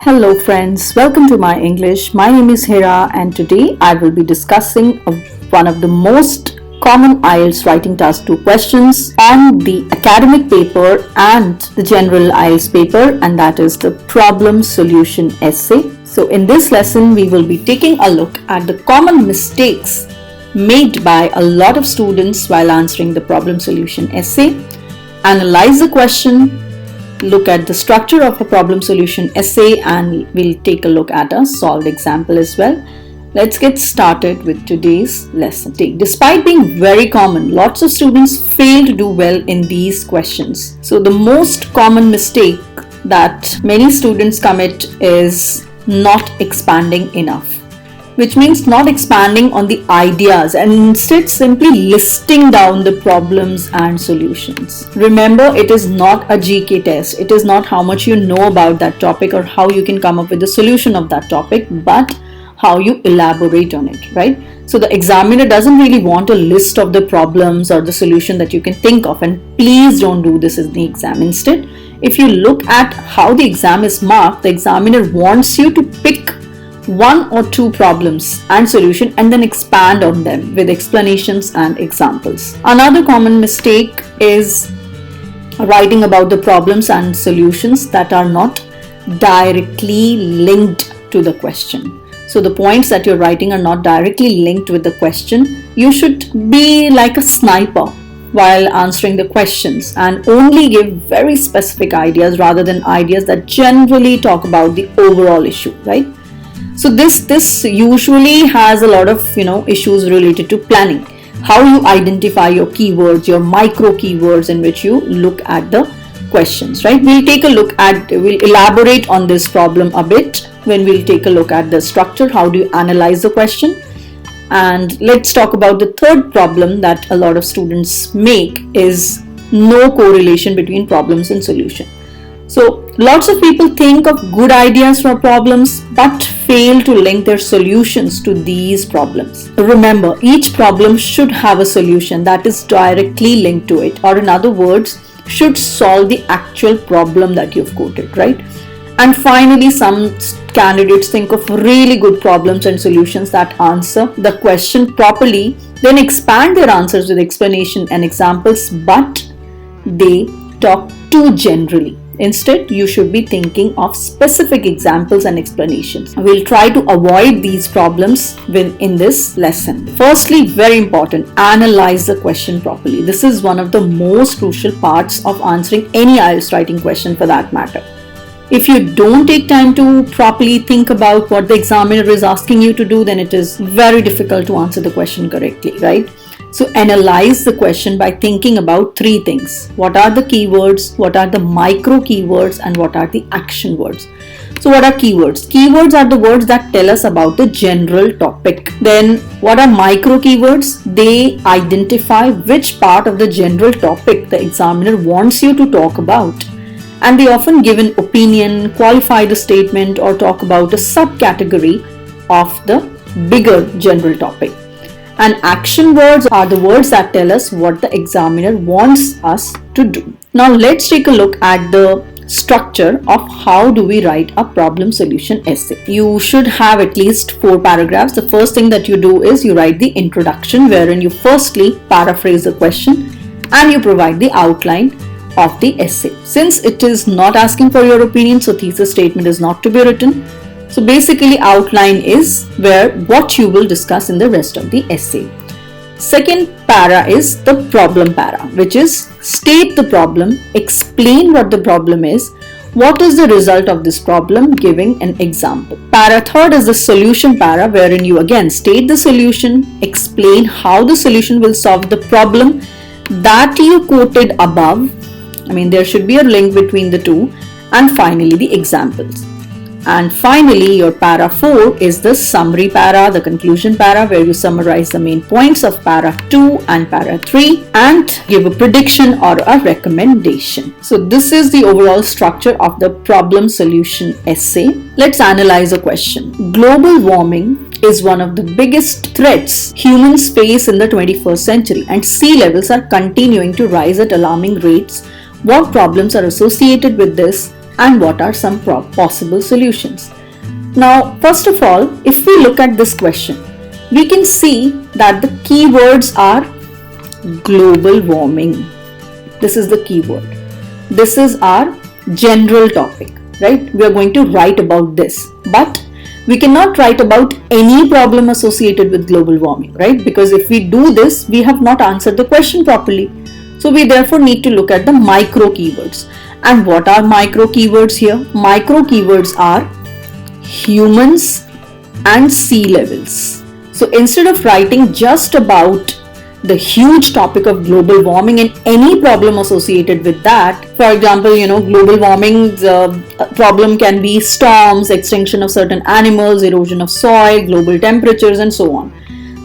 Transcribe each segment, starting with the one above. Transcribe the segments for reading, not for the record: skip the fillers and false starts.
Hello friends, welcome to my English. My name is Hira and today I will be discussing one of the most common IELTS writing task 2 questions on the academic paper and the general IELTS paper, and that is the problem solution essay. So in this lesson we will be taking a look at the common mistakes made by a lot of students while answering the problem solution essay, analyze the question, look at the structure of a problem solution essay, and we'll take a look at a solved example as well. Let's get started with today's lesson. Despite being very common, lots of students fail to do well in these questions. So the most common mistake that many students commit is not expanding enough, which means not expanding on the ideas and instead simply listing down the problems and solutions. Remember, it is not a GK test. It is not how much you know about that topic or how you can come up with the solution of that topic, but how you elaborate on it, right? So the examiner doesn't really want a list of the problems or the solution that you can think of, and please don't do this in the exam. Instead, if you look at how the exam is marked, the examiner wants you to pick one or two problems and solution and then expand on them with explanations and examples. Another common mistake is writing about the problems and solutions that are not directly linked to the question. So the points that you're writing are not directly linked with the question. You should be like a sniper while answering the questions and only give very specific ideas rather than ideas that generally talk about the overall issue, right? So this usually has a lot of issues related to planning. How you identify your keywords, your micro keywords in which you look at the questions, right? We'll elaborate on this problem a bit when we'll take a look at the structure. How do you analyze the question? And let's talk about the third problem that a lot of students make is no correlation between problems and solution. So lots of people think of good ideas for problems but fail to link their solutions to these problems. Remember, each problem should have a solution that is directly linked to it, or in other words, should solve the actual problem that you've quoted, right? And finally, some candidates think of really good problems and solutions that answer the question properly, then expand their answers with explanation and examples, but they talk too generally. Instead, you should be thinking of specific examples and explanations. We'll try to avoid these problems in this lesson. Firstly, very important, analyze the question properly. This is one of the most crucial parts of answering any IELTS writing question for that matter. If you don't take time to properly think about what the examiner is asking you to do, then it is very difficult to answer the question correctly, right? So analyze the question by thinking about three things. What are the keywords, what are the micro keywords, and what are the action words? So what are keywords? Keywords are the words that tell us about the general topic. Then what are micro keywords? They identify which part of the general topic the examiner wants you to talk about. And they often give an opinion, qualify the statement, or talk about a subcategory of the bigger general topic. And action words are the words that tell us what the examiner wants us to do. Now let's take a look at the structure of how do we write a problem solution essay. You should have at least 4 paragraphs. The first thing that you do is you write the introduction, wherein you firstly paraphrase the question and you provide the outline of the essay. Since it is not asking for your opinion, so thesis statement is not to be written. So basically, outline is what you will discuss in the rest of the essay. Second para is the problem para, which is state the problem, explain what the problem is, what is the result of this problem, giving an example. Para third is the solution para, wherein you again state the solution, explain how the solution will solve the problem that you quoted above. There should be a link between the two, and finally the examples. And finally, your para 4 is the summary para, the conclusion para, where you summarize the main points of para 2 and para 3 and give a prediction or a recommendation. So this is the overall structure of the problem solution essay. Let's analyze a question. Global warming is one of the biggest threats humans face in the 21st century, and sea levels are continuing to rise at alarming rates. What problems are associated with this and what are some possible solutions. Now, first of all, if we look at this question, we can see that the keywords are global warming. This is the keyword. This is our general topic, right? We are going to write about this, but we cannot write about any problem associated with global warming, right? Because if we do this, we have not answered the question properly. So we therefore need to look at the micro keywords. And what are micro keywords here? Micro keywords are humans and sea levels. So instead of writing just about the huge topic of global warming and any problem associated with that, for example, global warming's problem can be storms, extinction of certain animals, erosion of soil, global temperatures, and so on.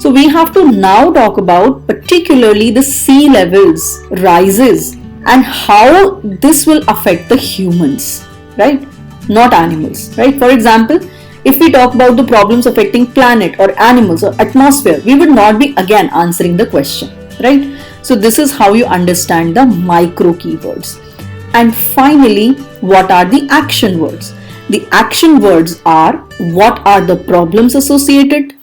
So we have to now talk about particularly the sea levels rises and how this will affect the humans, right? Not animals, right? For example, if we talk about the problems affecting planet or animals or atmosphere, we would not be again answering the question, right? So this is how you understand the micro keywords. And finally, what are the action words? The action words are what are the problems associated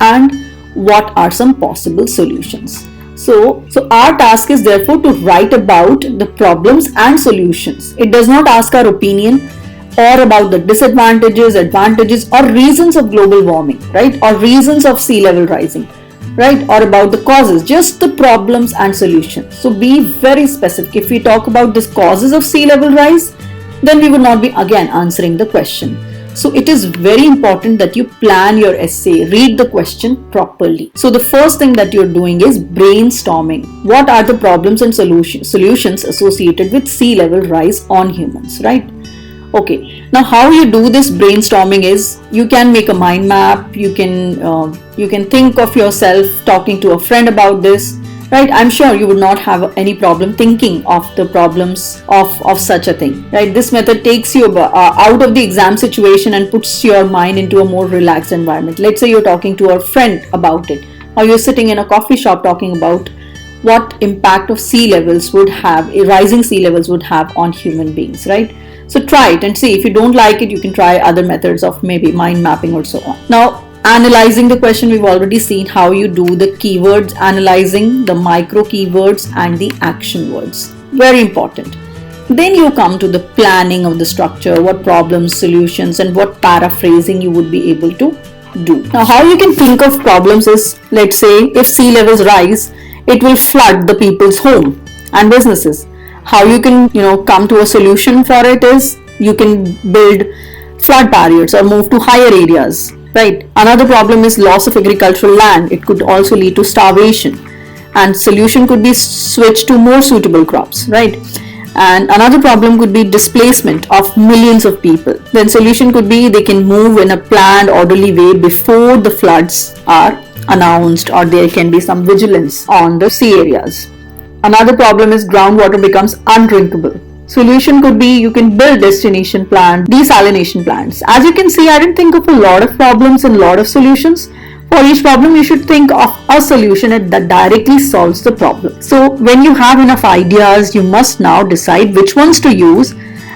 and what are some possible solutions. So our task is therefore to write about the problems and solutions. It does not ask our opinion or about the disadvantages, advantages or reasons of global warming, right? Or reasons of sea level rising, right? Or about the causes, just the problems and solutions. So be very specific. If we talk about the causes of sea level rise, then we would not be again answering the question. So it is very important that you plan your essay, read the question properly. So the first thing that you're doing is brainstorming. What are the problems and solutions associated with sea level rise on humans, right? Okay, now how you do this brainstorming is you can make a mind map, you can think of yourself talking to a friend about this, right? I'm sure you would not have any problem thinking of the problems of such a thing, right? This method takes you out of the exam situation and puts your mind into a more relaxed environment. Let's say you're talking to a friend about it, or you're sitting in a coffee shop talking about what impact of sea levels would have, rising sea levels would have on human beings, right? So try it and see. If you don't like it, you can try other methods of maybe mind mapping or so on. Now, analyzing the question, we've already seen how you do the keywords, analyzing the micro keywords and the action words. Very important. Then you come to the planning of the structure, what problems, solutions, and what paraphrasing you would be able to do. Now, how you can think of problems is, let's say, if sea levels rise, it will flood the people's home and businesses. How you can, come to a solution for it is you can build flood barriers or move to higher areas, right? Another problem is loss of agricultural land. It could also lead to starvation, and solution could be switched to more suitable crops, right? And another problem could be displacement of millions of people. Then solution could be they can move in a planned, orderly way before the floods are announced, or there can be some vigilance on the sea areas. Another problem is groundwater becomes undrinkable. Solution could be you can build destination plants, desalination plants. As you can see, I didn't think of a lot of problems and a lot of solutions. For each problem, you should think of a solution that directly solves the problem. So when you have enough ideas, you must now decide which ones to use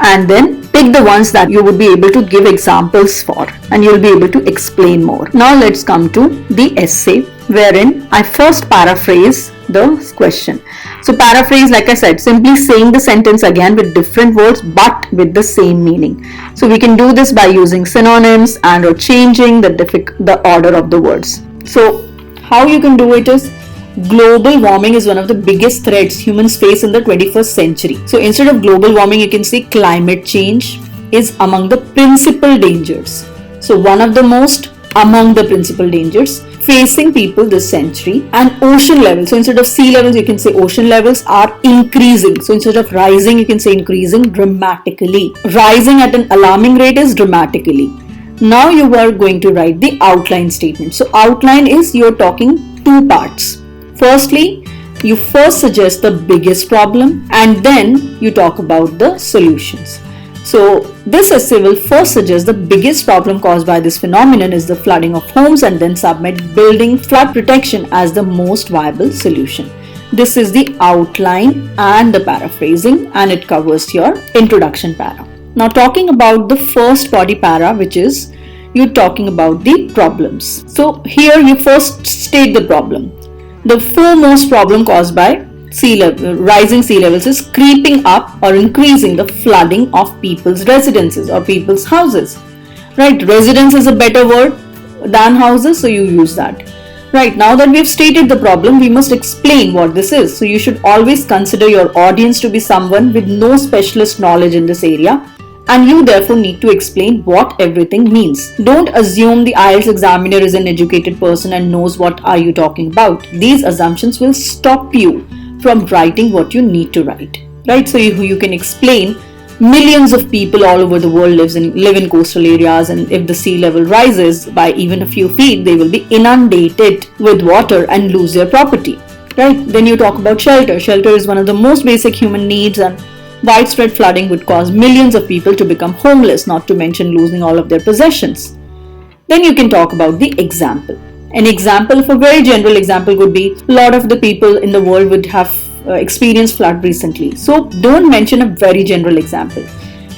and then pick the ones that you would be able to give examples for and you'll be able to explain more. Now let's come to the essay, wherein I first paraphrase the question. So paraphrase, like I said, simply saying the sentence again with different words but with the same meaning. So we can do this by using synonyms and or changing the order of the words. So how you can do it is, global warming is one of the biggest threats humans face in the 21st century. So instead of global warming, you can say climate change is among the principal dangers. So one of the most among the principal dangers facing people this century. And ocean levels, so instead of sea levels, you can say ocean levels are increasing. So instead of rising, you can say increasing dramatically. Rising at an alarming rate is dramatically. Now you are going to write the outline statement. So outline is you're talking two parts. Firstly, you first suggest the biggest problem and then you talk about the solutions. So this essay will first suggest the biggest problem caused by this phenomenon is the flooding of homes and then submit building flood protection as the most viable solution. This is the outline and the paraphrasing, and it covers your introduction para. Now talking about the first body para, which is you're talking about the problems. So here you first state the problem. The foremost problem caused by rising sea levels is creeping up or increasing the flooding of people's residences or people's houses. Right, residence is a better word than houses, so you use that. Right, now that we have stated the problem, we must explain what this is. So you should always consider your audience to be someone with no specialist knowledge in this area, and you therefore need to explain what everything means. Don't assume the IELTS examiner is an educated person and knows what are you talking about. These assumptions will stop you from writing what you need to write. Right, so you can explain millions of people all over the world live in coastal areas, and if the sea level rises by even a few feet, they will be inundated with water and lose their property. Right? Then you talk about shelter. Shelter is one of the most basic human needs, and widespread flooding would cause millions of people to become homeless, not to mention losing all of their possessions. Then you can talk about the example. An example of a very general example would be a lot of the people in the world would have experienced flood recently. So don't mention a very general example.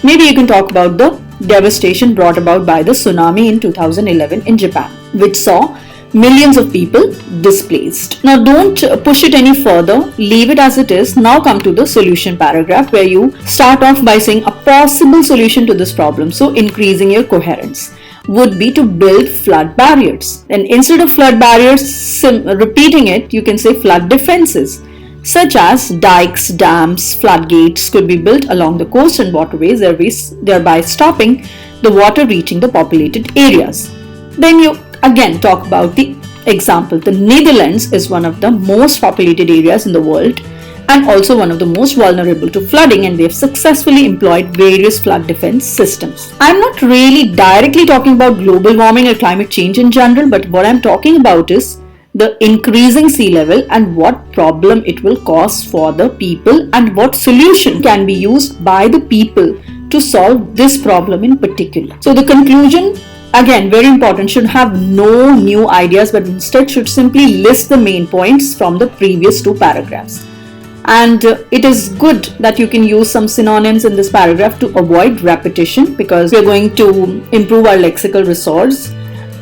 Maybe you can talk about the devastation brought about by the tsunami in 2011 in Japan, which saw millions of people displaced. Now don't push it any further, leave it as it is. Now come to the solution paragraph, where you start off by saying a possible solution to this problem, so increasing your coherence, would be to build flood barriers. And instead of flood barriers, repeating it, you can say flood defenses, such as dikes, dams, floodgates could be built along the coast and waterways, thereby stopping the water reaching the populated areas. Then you again talk about the example. The Netherlands is one of the most populated areas in the world and also one of the most vulnerable to flooding, and they have successfully employed various flood defense systems. I'm not really directly talking about global warming or climate change in general, but what I'm talking about is the increasing sea level and what problem it will cause for the people, and what solution can be used by the people to solve this problem in particular. So the conclusion, again very important, should have no new ideas, but instead should simply list the main points from the previous two paragraphs. And it is good that you can use some synonyms in this paragraph to avoid repetition, because we are going to improve our lexical resource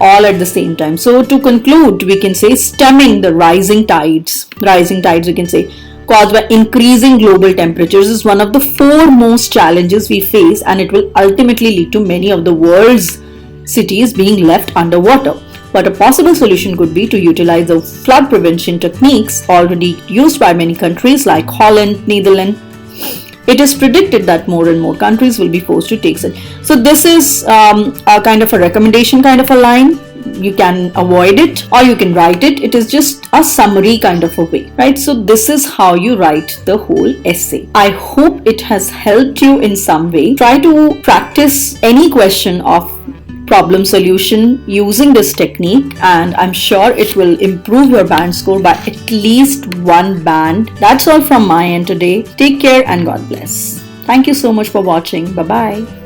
all at the same time. So to conclude, we can say stemming the rising tides. Rising tides, we can say, caused by increasing global temperatures is one of the foremost challenges we face, and it will ultimately lead to many of the world's cities being left underwater. But a possible solution could be to utilize the flood prevention techniques already used by many countries like Holland, Netherlands. It is predicted that more and more countries will be forced to take such. So this is a kind of a recommendation, kind of a line. You can avoid it or you can write it. It is just a summary kind of a way, right? So this is how you write the whole essay. I hope it has helped you in some way. Try to practice any question of problem solution using this technique, and I'm sure it will improve your band score by at least 1 band. That's all from my end today. Take care and God bless. Thank you so much for watching. Bye bye.